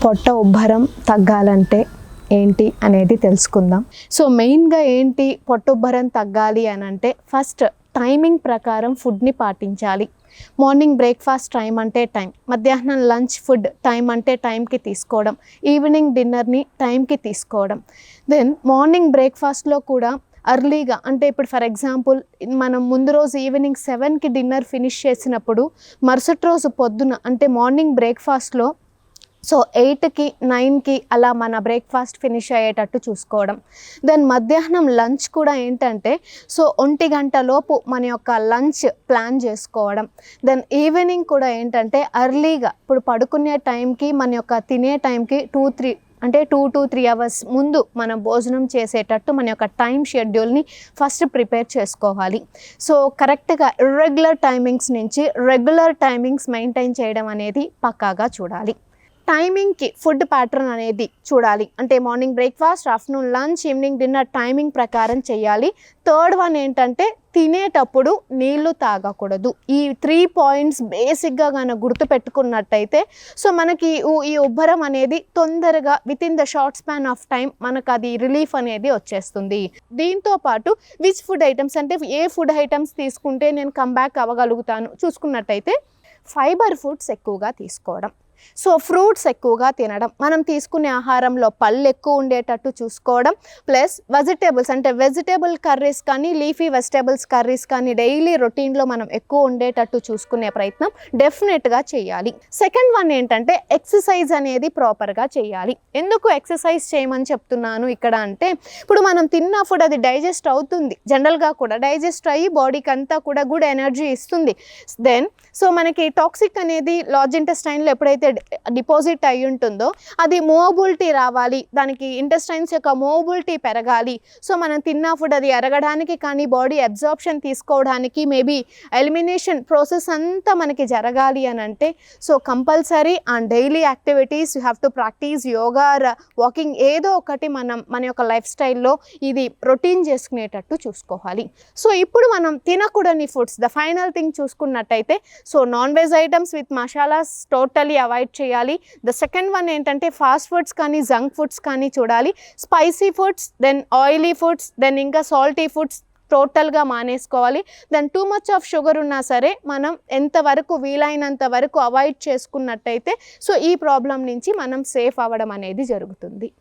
పొట్ట ఉబ్బరం తగ్గాలంటే ఏంటి అనేది తెలుసుకుందాం. సో మెయిన్గా ఏంటి పొట్ట ఉబ్బరం తగ్గాలి అని అంటే ఫస్ట్ టైమింగ్ ప్రకారం ఫుడ్ని పాటించాలి. మార్నింగ్ బ్రేక్ఫాస్ట్ టైం అంటే టైం, మధ్యాహ్నం లంచ్ ఫుడ్ టైం అంటే టైంకి తీసుకోవడం, ఈవినింగ్ డిన్నర్ని టైంకి తీసుకోవడం. దెన్ మార్నింగ్ బ్రేక్ఫాస్ట్లో కూడా అర్లీగా అంటే ఇప్పుడు ఫర్ ఎగ్జాంపుల్ మనం ముందు రోజు ఈవినింగ్ 7కి డిన్నర్ ఫినిష్ చేసినప్పుడు మరుసటి రోజు పొద్దున అంటే మార్నింగ్ బ్రేక్ఫాస్ట్లో సో 8కి 9కి అలా మన బ్రేక్ఫాస్ట్ ఫినిష్ అయ్యేటట్టు చూసుకోవడం. దెన్ మధ్యాహ్నం లంచ్ కూడా ఏంటంటే సో 1 గంట లోపు మన యొక్క లంచ్ ప్లాన్ చేసుకోవడం. దెన్ ఈవినింగ్ కూడా ఏంటంటే అర్లీగా ఇప్పుడు పడుకునే టైంకి మన యొక్క తినే టైంకి 2 to 3 అవర్స్ ముందు మనం భోజనం చేసేటట్టు మన యొక్క టైం షెడ్యూల్ని ఫస్ట్ ప్రిపేర్ చేసుకోవాలి. సో కరెక్ట్గా ఇర్రెగ్యులర్ టైమింగ్స్ నుంచి రెగ్యులర్ టైమింగ్స్ మెయింటైన్ చేయడం అనేది పక్కాగా చూడాలి. టైమింగ్కి ఫుడ్ ప్యాటర్న్ అనేది చూడాలి. అంటే morning breakfast, afternoon lunch, evening dinner timing ప్రకారం చేయాలి. థర్డ్ వన్ ఏంటంటే తినేటప్పుడు నీళ్లు తాగకూడదు. ఈ 3 పాయింట్స్ బేసిక్గా కనుక గుర్తుపెట్టుకున్నట్టయితే సో మనకి ఈ ఉబ్బరం అనేది తొందరగా within the short span of time మనకు అది రిలీఫ్ అనేది వచ్చేస్తుంది. దీంతో పాటు విచ్ ఫుడ్ ఐటమ్స్ అంటే ఏ ఫుడ్ ఐటమ్స్ తీసుకుంటే నేను కమ్బ్యాక్ అవ్వగలుగుతాను చూసుకున్నట్టయితే ఫైబర్ ఫుడ్స్ ఎక్కువగా తీసుకోవడం, సో ఫ్రూట్స్ ఎక్కువగా తినడం, మనం తీసుకునే ఆహారంలో పళ్ళు ఎక్కువ ఉండేటట్టు చూసుకోవడం, ప్లస్ వెజిటేబుల్స్ అంటే వెజిటేబుల్ కర్రీస్ కానీ లీఫీ వెజిటేబుల్స్ కర్రీస్ కానీ డైలీ రొటీన్లో మనం ఎక్కువ ఉండేటట్టు చూసుకునే ప్రయత్నం డెఫినెట్గా చేయాలి. సెకండ్ వన్ ఏంటంటే ఎక్సర్సైజ్ అనేది ప్రాపర్గా చేయాలి. ఎందుకు ఎక్సర్సైజ్ చేయమని చెప్తున్నాను ఇక్కడ అంటే ఇప్పుడు మనం తిన్న ఫుడ్ అది డైజెస్ట్ అవుతుంది, జనరల్గా కూడా డైజెస్ట్ అయ్యి బాడీకి అంతా కూడా గుడ్ ఎనర్జీ ఇస్తుంది. దెన్ సో మనకి టాక్సిక్ అనేది లార్జ్ ఇంటెస్టైన్లో ఎప్పుడైతే డిపాజిట్ అయి ఉంటుందో అది మూవబిలిటీ రావాలి, దానికి ఇంటెస్టైన్స్ యొక్క మూవబిలిటీ పెరగాలి. సో మనం తిన్న ఫుడ్ అది అరగడానికి కానీ బాడీ అబ్జార్ప్షన్ తీసుకోవడానికి మేబీ ఎలిమినేషన్ ప్రాసెస్ అంతా మనకి జరగాలి అని అంటే so compulsory and daily activities you have to practice yoga, walking, ఏదో ఒకటి మన యొక్క లైఫ్ స్టైల్లో ఇది రొటీన్ చేసుకునేటట్టు చూసుకోవాలి. సో ఇప్పుడు మనం తినకూడని ఫుడ్స్ ద ఫైనల్ థింగ్ చూసుకున్నట్టయితే so non veg items with masalas totally avoid చేయాలి. ద సెకండ్ వన్ ఏంటంటే ఫాస్ట్ ఫుడ్స్ కానీ జంక్ ఫుడ్స్ కానీ చూడాలి. Spicy foods, then oily foods, then ఇంకా సాల్టీ ఫుడ్స్ టోటల్గా మానేసుకోవాలి. Then too much of sugar ఉన్నా సరే మనం ఎంతవరకు వీలైనంత వరకు అవాయిడ్ చేసుకున్నట్టయితే సో ఈ ప్రాబ్లం నుంచి మనం సేఫ్ అవ్వడం అనేది జరుగుతుంది.